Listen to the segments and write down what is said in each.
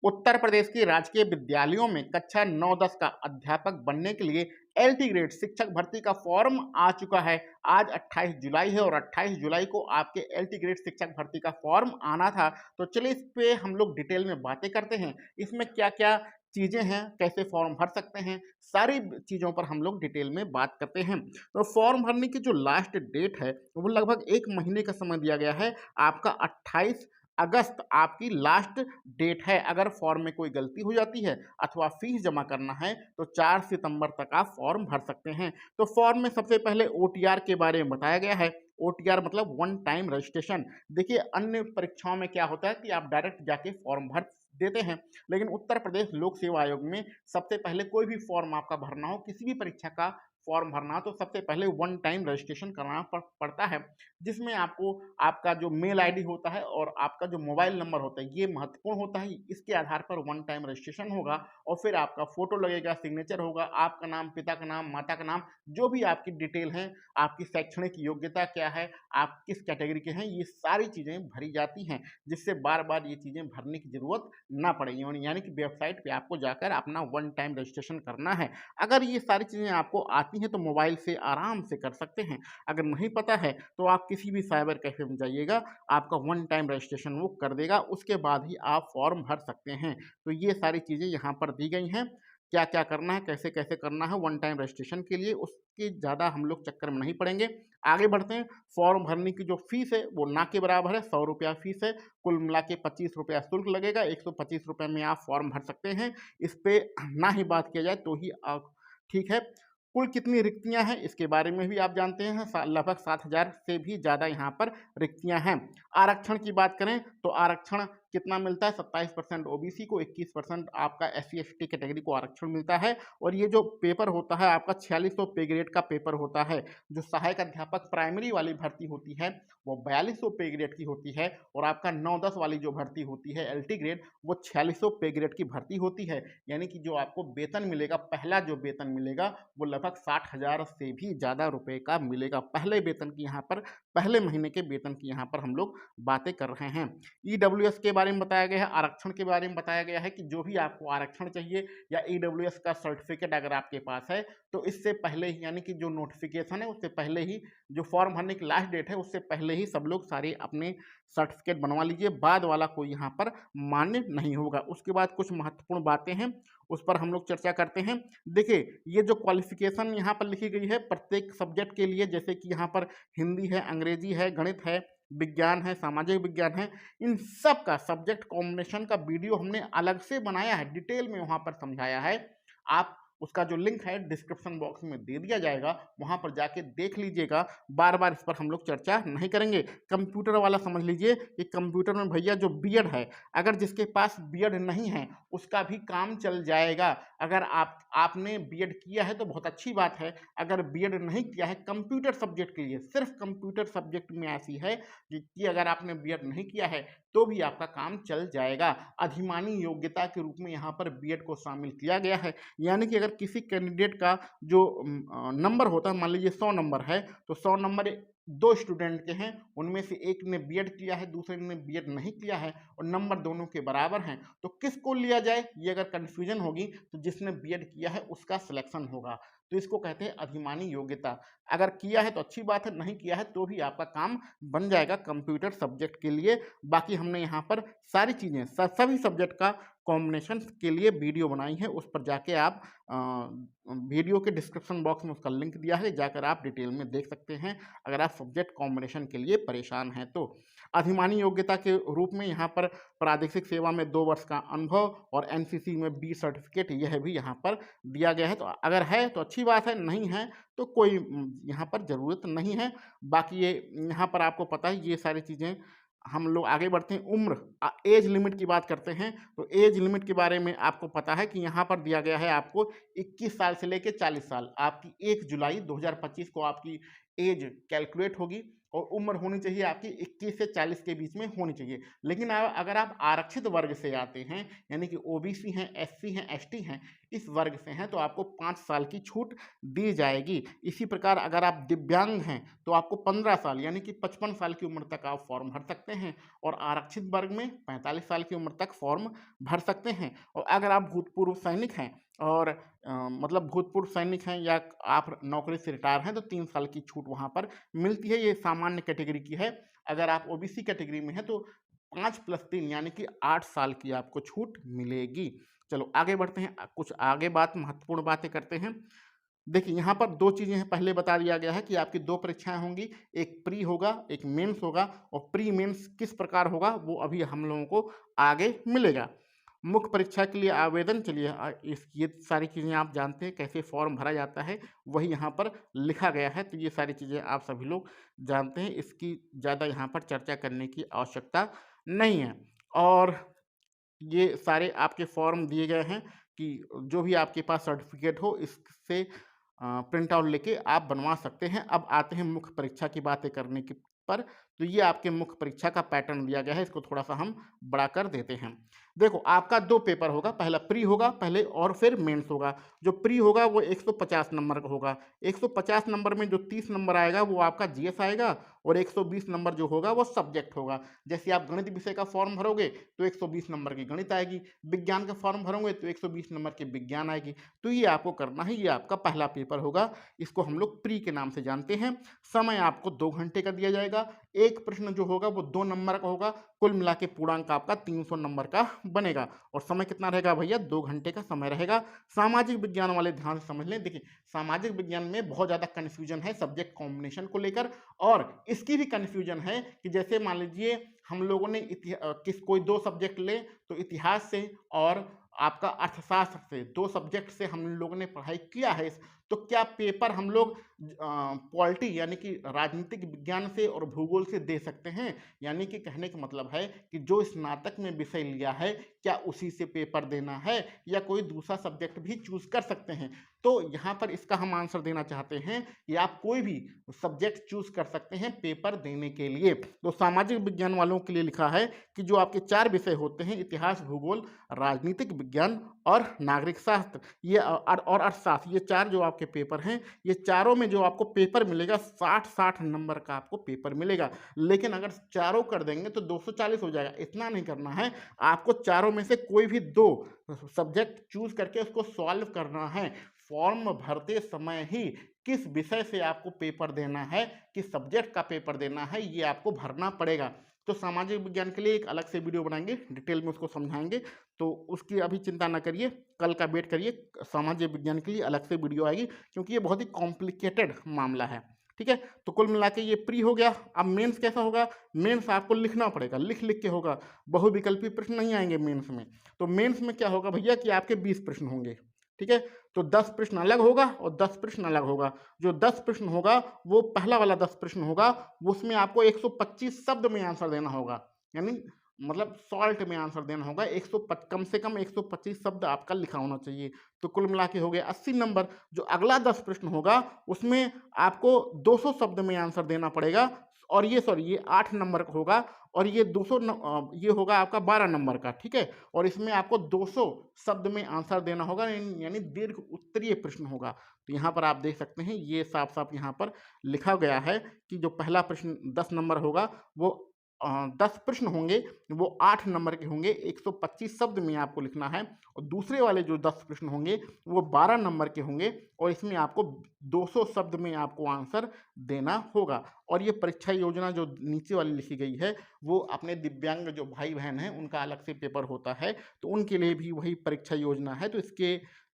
उत्तर प्रदेश की राजकीय विद्यालयों में कक्षा 9-10 का अध्यापक बनने के लिए एलटी ग्रेड शिक्षक भर्ती का फॉर्म आ चुका है। आज 28 जुलाई है और 28 जुलाई को आपके एलटी ग्रेड शिक्षक भर्ती का फॉर्म आना था। तो चलिए इस पे हम लोग डिटेल में बातें करते हैं। इसमें क्या-क्या चीज़ें हैं, कैसे फॉर्म भर सकते हैं, सारी चीज़ों पर हम लोग डिटेल में बात करते हैं। तो फॉर्म भरने की जो लास्ट डेट है, वो लगभग 1 महीने का समय दिया गया है। आपका 28 अगस्त आपकी लास्ट डेट है। अगर फॉर्म में कोई गलती हो जाती है अथवा फीस जमा करना है तो 4 सितंबर तक आप फॉर्म भर सकते हैं। तो फॉर्म में सबसे पहले ओटीआर के बारे में बताया गया है। ओटीआर मतलब वन टाइम रजिस्ट्रेशन। देखिए अन्य परीक्षाओं में क्या होता है कि आप डायरेक्ट जाके फॉर्म भर देते हैं, लेकिन उत्तर प्रदेश लोक सेवा आयोग में सबसे पहले कोई भी फॉर्म आपका भरना हो, किसी भी परीक्षा का फॉर्म भरना हो, तो सबसे पहले वन टाइम रजिस्ट्रेशन कराना पड़ता है, जिसमें आपको आपका जो मेल आईडी होता है और आपका जो मोबाइल नंबर होता है, ये महत्वपूर्ण होता है। इसके आधार पर वन टाइम रजिस्ट्रेशन होगा और फिर आपका फोटो लगेगा, सिग्नेचर होगा, आपका नाम, पिता का नाम, माता का नाम, जो भी आपकी डिटेल है, आपकी शैक्षणिक योग्यता क्या है, आप किस कैटेगरी के हैं, ये सारी चीज़ें भरी जाती हैं, जिससे बार-बार ये चीज़ें भरने की ज़रूरत ना पड़े। यानी कि वेबसाइट पे आपको जाकर अपना वन टाइम रजिस्ट्रेशन करना है। अगर ये सारी चीज़ें आपको आती हैं तो मोबाइल से आराम से कर सकते हैं। अगर नहीं पता है तो आप किसी भी साइबर कैफ़े में जाइएगा, आपका वन टाइम रजिस्ट्रेशन वो कर देगा, उसके बाद ही आप फॉर्म भर सकते हैं। तो ये सारी चीज़ें यहाँ पर दी गई हैं। क्या-क्या करना है, कैसे-कैसे करना है वन टाइम रजिस्ट्रेशन के लिए, उसके ज़्यादा हम लोग चक्कर में नहीं पड़ेंगे। आगे बढ़ते हैं। फॉर्म भरने की जो फ़ीस है वो ना के बराबर है, ₹100 फ़ीस है। कुल मिला के ₹25 शुल्क लगेगा, ₹125 में आप फॉर्म भर सकते हैं। इस पे ना ही बात किया जाए तो ही ठीक है। कुल कितनी रिक्तियाँ हैं इसके बारे में भी आप जानते हैं, लगभग 7,000 से भी ज़्यादा यहाँ पर रिक्तियाँ हैं। आरक्षण की बात करें तो आरक्षण कितना मिलता है, 27% ओबीसी को, 21% आपका एससी एसटी कैटेगरी को आरक्षण मिलता है। और ये जो पेपर होता है आपका 4600 पे ग्रेड का पेपर होता है। जो सहायक अध्यापक प्राइमरी वाली भर्ती होती है वो 4200 पे ग्रेड की होती है और आपका 9-10 वाली जो भर्ती होती है एलटी ग्रेड, वो 4600 पे ग्रेड की भर्ती होती है। यानी कि जो आपको वेतन मिलेगा, पहला जो वेतन मिलेगा वो लगभग 60,000 से भी ज़्यादा रुपए का मिलेगा। पहले वेतन की यहाँ पर, पहले महीने के वेतन की यहाँ पर हम लोग बातें कर रहे हैं। ईडब्ल्यूएस के बारे में बताया गया है, आरक्षण के बारे में बताया गया है कि जो भी आपको आरक्षण चाहिए या ईडब्ल्यूएस का सर्टिफिकेट अगर आपके पास है तो इससे पहले ही, यानी कि जो नोटिफिकेशन है उससे पहले ही, जो फॉर्म भरने की लास्ट डेट है उससे पहले ही सब लोग सारे अपने सर्टिफिकेट बनवा लीजिए। बाद वाला कोई यहाँ पर मान्य नहीं होगा। उसके बाद कुछ महत्वपूर्ण बातें हैं, उस पर हम लोग चर्चा करते हैं। देखिए ये जो क्वालिफिकेशन यहाँ पर लिखी गई है प्रत्येक सब्जेक्ट के लिए, जैसे कि यहाँ पर हिंदी है, अंग्रेजी है, गणित है, विज्ञान है, सामाजिक विज्ञान है, इन सब का सब्जेक्ट कॉम्बिनेशन का वीडियो हमने अलग से बनाया है, डिटेल में वहाँ पर समझाया है। आप उसका जो लिंक है डिस्क्रिप्शन बॉक्स में दे दिया जाएगा, वहाँ पर जाके देख लीजिएगा। बार-बार इस पर हम लोग चर्चा नहीं करेंगे। कंप्यूटर वाला समझ लीजिए कि कंप्यूटर में भैया जो बीएड है, अगर जिसके पास बीएड नहीं है उसका भी काम चल जाएगा। अगर आपने बीएड किया है तो बहुत अच्छी बात है। अगर बीएड नहीं किया है कंप्यूटर सब्जेक्ट के लिए, सिर्फ कंप्यूटर सब्जेक्ट में ऐसी है कि अगर आपने बीएड नहीं किया है तो भी आपका काम चल जाएगा। अधिमानी योग्यता के रूप में यहाँ पर बीएड को शामिल किया गया है। यानी कि अगर किसी कैंडिडेट का जो नंबर होता है, मान लीजिए 100 नंबर है, तो 100 नंबर 2 स्टूडेंट के हैं, उनमें से एक ने बीएड किया है, दूसरे ने बीएड नहीं किया है और नंबर दोनों के बराबर हैं, तो किसको लिया जाए, ये अगर कन्फ्यूजन होगी तो जिसने बीएड किया है उसका सिलेक्शन होगा। तो इसको कहते हैं अधिमानी योग्यता। अगर किया है तो अच्छी बात है, नहीं किया है तो भी आपका काम बन जाएगा कंप्यूटर सब्जेक्ट के लिए। बाकी हमने यहाँ पर सारी चीज़ें सभी सब्जेक्ट का कॉम्बिनेशन के लिए वीडियो बनाई है, उस पर जाके आप वीडियो के डिस्क्रिप्शन बॉक्स में उसका लिंक दिया है, जाकर आप डिटेल में देख सकते हैं अगर आप सब्जेक्ट कॉम्बिनेशन के लिए परेशान हैं तो। अधिमानी योग्यता के रूप में यहाँ पर प्रादेशिक सेवा में 2 वर्ष का अनुभव और एनसीसी में बी सर्टिफिकेट, यह भी यहाँ पर दिया गया है। तो अगर है तो अच्छी बात है, नहीं है तो कोई यहाँ पर ज़रूरत नहीं है। बाकी ये यहाँ पर आपको पता है ये सारी चीज़ें। हम लोग आगे बढ़ते हैं। उम्र, एज लिमिट की बात करते हैं, तो एज लिमिट के बारे में आपको पता है कि यहाँ पर दिया गया है आपको 21 साल से लेके 40 साल। आपकी 1 जुलाई 2025 को आपकी एज कैलकुलेट होगी और उम्र होनी चाहिए आपकी 21 से 40 के बीच में होनी चाहिए। लेकिन अगर आप आरक्षित वर्ग से आते हैं, यानी कि ओबीसी हैं, एससी हैं, एसटी हैं, इस वर्ग से हैं, तो आपको 5 साल की छूट दी जाएगी। इसी प्रकार अगर आप दिव्यांग हैं तो आपको 15 साल यानी कि 55 साल की उम्र तक आप फॉर्म भर सकते हैं, और आरक्षित वर्ग में 45 साल की उम्र तक फॉर्म भर सकते हैं। और अगर आप भूतपूर्व सैनिक हैं और मतलब भूतपूर्व सैनिक हैं या आप नौकरी से रिटायर हैं, तो 3 साल की छूट वहाँ पर मिलती है। ये सामान्य कैटेगरी की है। अगर आप ओबीसी कैटेगरी में हैं तो 5+3 यानी कि 8 साल की आपको छूट मिलेगी। चलो आगे बढ़ते हैं, कुछ आगे महत्वपूर्ण बातें करते हैं। देखिए यहाँ पर 2 चीज़ें हैं, पहले बता दिया गया है कि आपकी 2 परीक्षाएं होंगी, एक प्री होगा, एक मेंस होगा, और प्री मेंस किस प्रकार होगा वो अभी हम लोगों को आगे मिलेगा। मुख्य परीक्षा के लिए आवेदन, चलिए ये सारी चीज़ें आप जानते हैं कैसे फॉर्म भरा जाता है, वही यहाँ पर लिखा गया है, तो ये सारी चीज़ें आप सभी लोग जानते हैं, इसकी ज़्यादा यहाँ पर चर्चा करने की आवश्यकता नहीं है। और ये सारे आपके फॉर्म दिए गए हैं कि जो भी आपके पास सर्टिफिकेट हो इससे प्रिंट आउट लेके आप बनवा सकते हैं। अब आते हैं मुख्य परीक्षा की बातें करने की पर, तो ये आपके मुख्य परीक्षा का पैटर्न दिया गया है, इसको थोड़ा सा हम बड़ा कर देते हैं। देखो आपका 2 पेपर होगा, पहला प्री होगा पहले और फिर मेंस होगा। जो प्री होगा वो 150 नंबर का होगा। 150 नंबर में जो 30 नंबर आएगा वो आपका जीएस आएगा, और 120 नंबर जो होगा वो सब्जेक्ट होगा। जैसे आप गणित विषय का फॉर्म भरोगे तो 120 नंबर की गणित आएगी, विज्ञान का फॉर्म भरोगे तो 120 नंबर की विज्ञान आएगी। तो ये आपको करना है, ये आपका पहला पेपर होगा, इसको हम लोग प्री के नाम से जानते हैं। समय आपको 2 घंटे का दिया जाएगा। एक प्रश्न जो होगा वो 2 नंबर का होगा, कुल मिला के पूर्णांक आपका 300 नंबर का बनेगा। और समय कितना रहेगा भैया? 2 घंटे का समय रहेगा। सामाजिक विज्ञान वाले ध्यान से समझ लें। देखिए सामाजिक विज्ञान में बहुत ज़्यादा कन्फ्यूजन है सब्जेक्ट कॉम्बिनेशन को लेकर, और इसकी भी कन्फ्यूजन है कि जैसे मान लीजिए हम लोगों ने कोई 2 सब्जेक्ट ले तो इतिहास से और आपका अर्थशास्त्र से, 2 सब्जेक्ट से हम लोगों ने पढ़ाई किया है, तो क्या पेपर हम लोग पॉलिटी यानी कि राजनीतिक विज्ञान से और भूगोल से दे सकते हैं? यानी कि कहने का मतलब है कि जो स्नातक में विषय लिया है क्या उसी से पेपर देना है, या कोई दूसरा सब्जेक्ट भी चूज कर सकते हैं? तो यहाँ पर इसका हम आंसर देना चाहते हैं कि आप कोई भी सब्जेक्ट चूज कर सकते हैं पेपर देने के लिए। तो सामाजिक विज्ञान वालों के लिए लिखा है कि जो आपके 4 विषय होते हैं, इतिहास, भूगोल, राजनीतिक विज्ञान और नागरिक शास्त्र, ये और अर्थशास्त्र, ये 4 जो आपके पेपर हैं, ये चारों में जो आपको पेपर मिलेगा 60-60 नंबर का आपको पेपर मिलेगा। लेकिन अगर चारों कर देंगे तो 240 हो जाएगा। इतना नहीं करना है, आपको चारों में से कोई भी 2 सब्जेक्ट चूज करके उसको सॉल्व करना है। फॉर्म भरते समय ही किस विषय से आपको पेपर देना है, किस सब्जेक्ट का पेपर देना है, ये आपको भरना पड़ेगा। तो सामाजिक विज्ञान के लिए एक अलग से वीडियो बनाएंगे, डिटेल में उसको समझाएंगे, तो उसकी अभी चिंता ना करिए, कल का वेट करिए, सामाजिक विज्ञान के लिए अलग से वीडियो आएगी, क्योंकि ये बहुत ही कॉम्प्लिकेटेड मामला है। ठीक है, तो कुल मिला के ये प्री हो गया। अब मेंस कैसा होगा? मेंस आपको लिखना पड़ेगा, लिख लिख के होगा, बहुविकल्पी प्रश्न नहीं आएंगे मेंस में। तो मेंस में क्या होगा भैया कि आपके 20 प्रश्न होंगे। ठीक है, तो 10 प्रश्न अलग होगा और 10 प्रश्न अलग होगा। जो 10 प्रश्न होगा वो पहला वाला 10 प्रश्न होगा, उसमें आपको 125 शब्द में आंसर देना होगा, यानी मतलब शॉर्ट में आंसर देना होगा। कम से कम 125 शब्द आपका लिखा होना चाहिए। तो कुल मिला के हो गए 80 नंबर। जो अगला 10 प्रश्न होगा उसमें आपको 200 शब्द में आंसर देना पड़ेगा, और ये 8 नंबर का होगा, और ये ये होगा आपका 12 नंबर का। ठीक है, और इसमें आपको 200 शब्द में आंसर देना होगा, यानी दीर्घ उत्तरीय प्रश्न होगा। तो यहाँ पर आप देख सकते हैं ये साफ साफ यहाँ पर लिखा गया है कि जो पहला प्रश्न 10 नंबर होगा वो 10 प्रश्न होंगे, वो 8 नंबर के होंगे, 125 शब्द में आपको लिखना है। और दूसरे वाले जो 10 प्रश्न होंगे वो 12 नंबर के होंगे, और इसमें आपको 200 शब्द में आपको आंसर देना होगा। और ये परीक्षा योजना जो नीचे वाली लिखी गई है वो अपने दिव्यांग जो भाई बहन हैं उनका अलग से पेपर होता है, तो उनके लिए भी वही परीक्षा योजना है, तो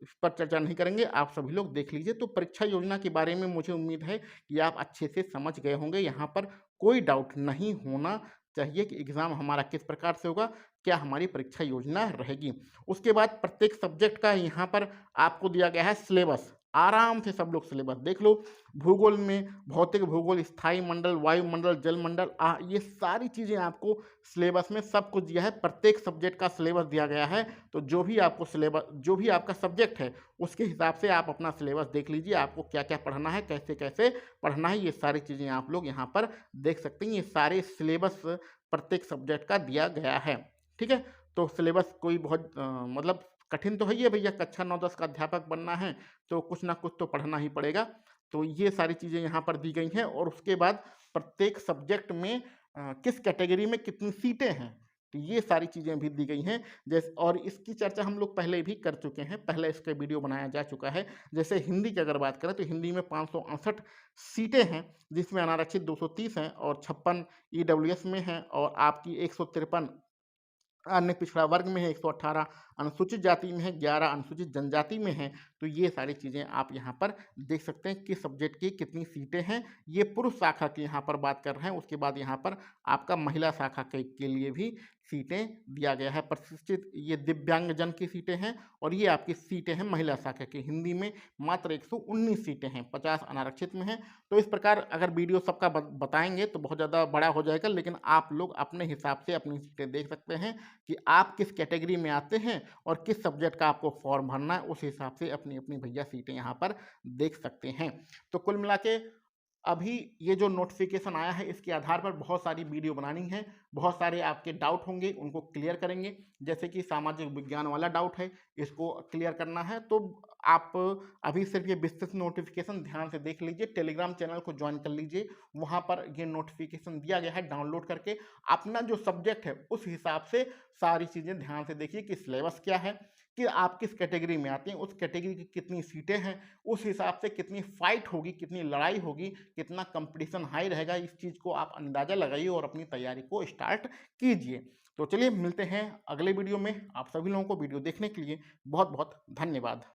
इस पर चर्चा नहीं करेंगे, आप सभी लोग देख लीजिए। तो परीक्षा योजना के बारे में मुझे उम्मीद है कि आप अच्छे से समझ गए होंगे, यहाँ पर कोई डाउट नहीं होना चाहिए कि एग्ज़ाम हमारा किस प्रकार से होगा, क्या हमारी परीक्षा योजना रहेगी। उसके बाद प्रत्येक सब्जेक्ट का यहाँ पर आपको दिया गया है सिलेबस। आराम से सब लोग सिलेबस देख लो। भूगोल में भौतिक भूगोल, स्थायी मंडल, वायुमंडल, जलमंडल, ये सारी चीज़ें आपको सिलेबस में सब कुछ दिया है। प्रत्येक सब्जेक्ट का सिलेबस दिया गया है, तो जो भी आपको सिलेबस, जो भी आपका सब्जेक्ट है उसके हिसाब से आप अपना सिलेबस देख लीजिए, आपको क्या क्या पढ़ना है, कैसे कैसे पढ़ना है, ये सारी चीज़ें आप लोग यहाँ पर देख सकते हैं। ये सारे सिलेबस प्रत्येक सब्जेक्ट का दिया गया है, ठीक है। तो सिलेबस कोई बहुत मतलब कठिन तो है ही है भैया, कक्षा 9-10 का अध्यापक बनना है तो कुछ ना कुछ तो पढ़ना ही पड़ेगा। तो ये सारी चीज़ें यहाँ पर दी गई हैं, और उसके बाद प्रत्येक सब्जेक्ट में किस कैटेगरी में कितनी सीटें हैं, तो ये सारी चीज़ें भी दी गई हैं। जैसे, और इसकी चर्चा हम लोग पहले भी कर चुके हैं, पहले इसका वीडियो बनाया जा चुका है। जैसे हिंदी की अगर बात करें तो हिंदी में 568 सीटें हैं, जिसमें अनारक्षित 230 हैं और 56 ईडब्ल्यूएस में हैं, और आपकी 153 अन्य पिछड़ा वर्ग में है, 118 अनुसूचित जाति में है, 11 अनुसूचित जनजाति में है। तो ये सारी चीज़ें आप यहाँ पर देख सकते हैं कि सब्जेक्ट की कितनी सीटें हैं। ये पुरुष शाखा की यहाँ पर बात कर रहे हैं। उसके बाद यहाँ पर आपका महिला शाखा के लिए भी सीटें दिया गया है। प्रतिष्ठित ये दिव्यांगजन की सीटें हैं, और ये आपकी सीटें हैं महिला शाखा की। हिंदी में मात्र 119 सीटें हैं, 50 अनारक्षित में हैं। तो इस प्रकार अगर वीडियो सबका बताएंगे तो बहुत ज़्यादा बड़ा हो जाएगा, लेकिन आप लोग अपने हिसाब से अपनी सीटें देख सकते हैं कि आप किस कैटेगरी में आते हैं और किस सब्जेक्ट का आपको फॉर्म भरना है, उस हिसाब से अपनी अपनी भैया सीटें यहाँ पर देख सकते हैं। तो कुल मिला के अभी ये जो नोटिफिकेशन आया है, इसके आधार पर बहुत सारी वीडियो बनानी है, बहुत सारे आपके डाउट होंगे, उनको क्लियर करेंगे। जैसे कि सामाजिक विज्ञान वाला डाउट है, इसको क्लियर करना है, तो आप अभी सिर्फ ये विस्तृत नोटिफिकेशन ध्यान से देख लीजिए। टेलीग्राम चैनल को ज्वाइन कर लीजिए, वहाँ पर ये नोटिफिकेशन दिया गया है, डाउनलोड करके अपना जो सब्जेक्ट है उस हिसाब से सारी चीज़ें ध्यान से देखिए कि सिलेबस क्या है, कि आप किस कैटेगरी में आते हैं, उस कैटेगरी की कितनी सीटें हैं, उस हिसाब से कितनी फाइट होगी, कितनी लड़ाई होगी, कितना कंपटीशन हाई रहेगा, इस चीज़ को आप अंदाज़ा लगाइए और अपनी तैयारी को स्टार्ट कीजिए। तो चलिए मिलते हैं अगले वीडियो में। आप सभी लोगों को वीडियो देखने के लिए बहुत बहुत धन्यवाद।